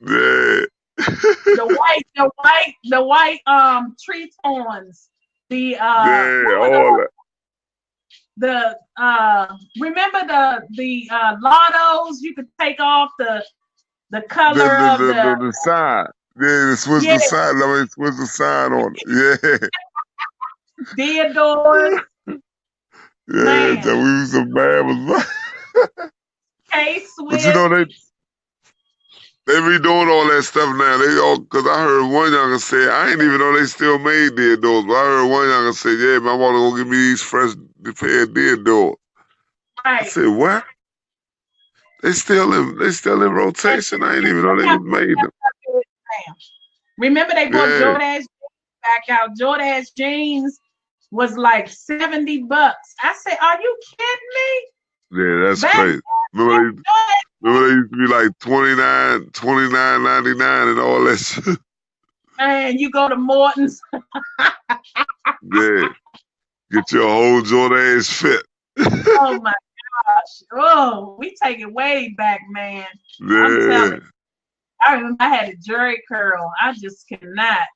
Speaker 2: Yeah.
Speaker 1: the white tree thorns.
Speaker 2: All that.
Speaker 1: Remember the lottos, you could take off the color of
Speaker 2: the sign. Yeah, switch the sign. Let me switch the sign on it. Yeah.
Speaker 1: Theodore.
Speaker 2: Yeah, so we was some bad.
Speaker 1: K-Swift.
Speaker 2: But they redoing all that stuff now. Cause I heard one younger say, I ain't even know they still made Theodores, but I heard one younger say, yeah, man, I want to go give me these fresh pair of Theodores.
Speaker 1: Right.
Speaker 2: I said, what? They still in rotation. I ain't even know they made them.
Speaker 1: Remember they brought Jordache back out. Jordache jeans was like $70. I said, are you kidding
Speaker 2: me? Yeah, that's crazy. Remember they used to be like $29.99 and all that shit.
Speaker 1: Man, you go to Morton's.
Speaker 2: Yeah. Get your whole Jordache fit.
Speaker 1: Oh my gosh. Oh, we take it way back, man.
Speaker 2: Yeah.
Speaker 1: I'm telling you. I remember I had a Jheri Curl. I just cannot.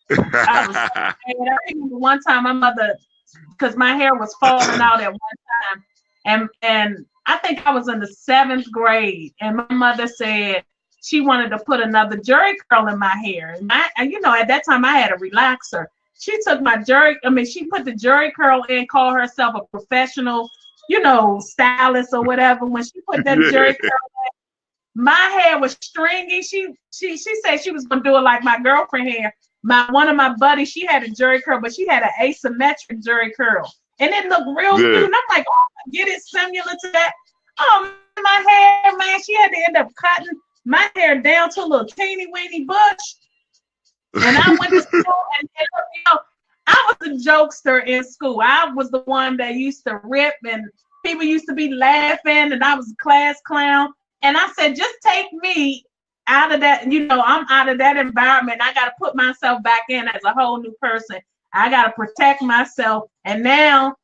Speaker 1: I was so mad. I remember one time my mother, because my hair was falling out at one time, and I think I was in the 7th grade, and my mother said she wanted to put another Jheri curl in my hair. And you know, at that time I had a relaxer. She took my she put the Jheri curl in, called herself a professional, you know, stylist or whatever. When she put that Jheri curl in, my hair was stringy. She said she was gonna do it like my girlfriend hair. One of my buddies, she had a Jheri curl, but she had an asymmetric Jheri curl. And it looked real cute. And I'm like, oh, get it similar to that. Oh, my hair, man, she had to end up cutting my hair down to a little teeny weeny bush. And I went to school and you know, I was a jokester in school. I was the one that used to rip and people used to be laughing and I was a class clown. And I said, just take me out of that, you know, I'm out of that environment. I got to put myself back in as a whole new person. I got to protect myself. And now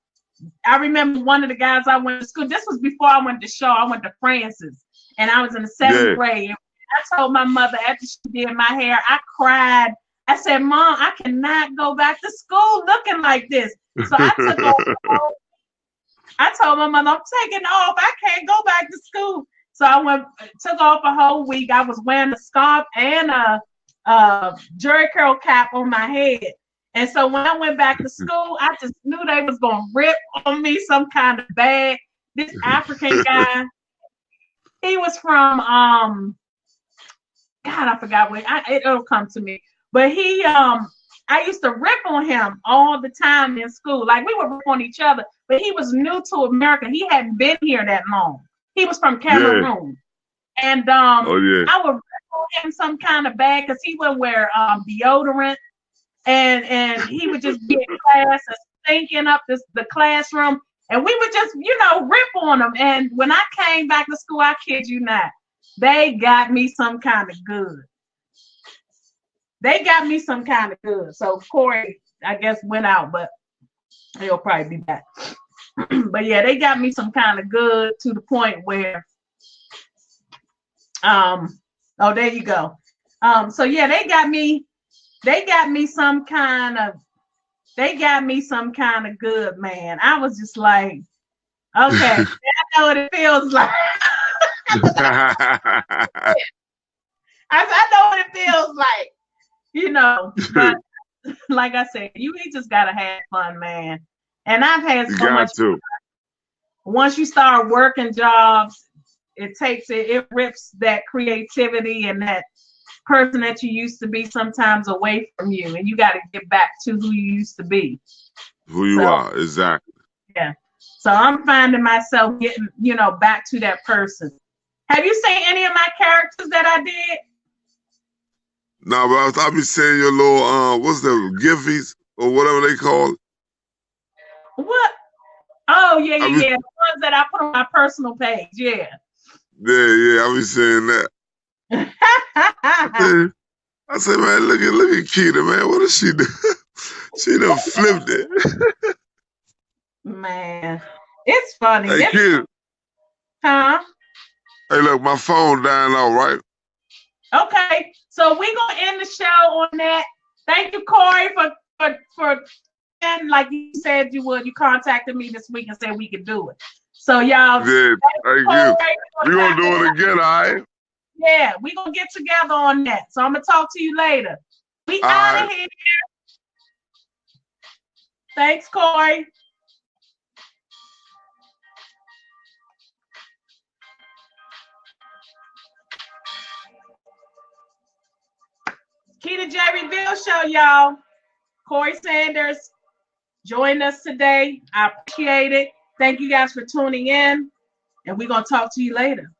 Speaker 1: I remember one of the guys I went to school. This was before I went to Shaw. I went to Francis and I was in the 7th grade. I told my mother after she did my hair, I cried. I said, Mom, I cannot go back to school looking like this. So I took off. I told my mother, I'm taking off. I can't go back to school. So I took off a whole week. I was wearing a scarf and a Jheri curl cap on my head. And so when I went back to school, I just knew they was going to rip on me some kind of bag. This African guy, he was from, God, I forgot where, it'll come to me. But I used to rip on him all the time in school. Like we would rip on each other, but he was new to America. He hadn't been here that long. He was from Cameroon. Yeah. And I would rip on him some kind of bag because he would wear deodorant and he would just be in class and stinking up the classroom. And we would just, you know, rip on him. And when I came back to school, I kid you not, they got me some kind of good. They got me some kind of good. So Corey, I guess, went out, but he'll probably be back. But yeah, they got me some kind of good to the point where, oh, there you go. So yeah, they got me some kind of good, man. I was just like, okay, I know what it feels like. I know what it feels like, you know, but like I said, you just gotta have fun, man. And I've had so much fun. Once you start working jobs, it rips that creativity and that person that you used to be sometimes away from you, and you got to get back to who you used to be.
Speaker 2: Who you are, exactly.
Speaker 1: Yeah. So I'm finding myself getting, you know, back to that person. Have you seen any of my characters that I did?
Speaker 2: No, but I'll be saying your little, what's the Giphies or whatever they call it?
Speaker 1: What? Oh, yeah. The ones that I put on my personal page, yeah.
Speaker 2: Yeah, I'll be saying that. I said, man, look at Keita, man. What does she do? She done flipped it.
Speaker 1: Man, it's funny.
Speaker 2: Hey, Keita.
Speaker 1: Huh?
Speaker 2: Hey, look, my phone dying out, right?
Speaker 1: Okay, so we're going to end the show on that. Thank you, Corey, for and like you said you would. You contacted me this week and said we could do it. So y'all,
Speaker 2: thank you. We're going to do it again, all right?
Speaker 1: Yeah, we're going to get together on that. So I'm going to talk to you later. We out of here. Thanks, Corey. TKJRS Show, y'all. Corey Sanders joined us today. I appreciate it. Thank you guys for tuning in, and we're going to talk to you later.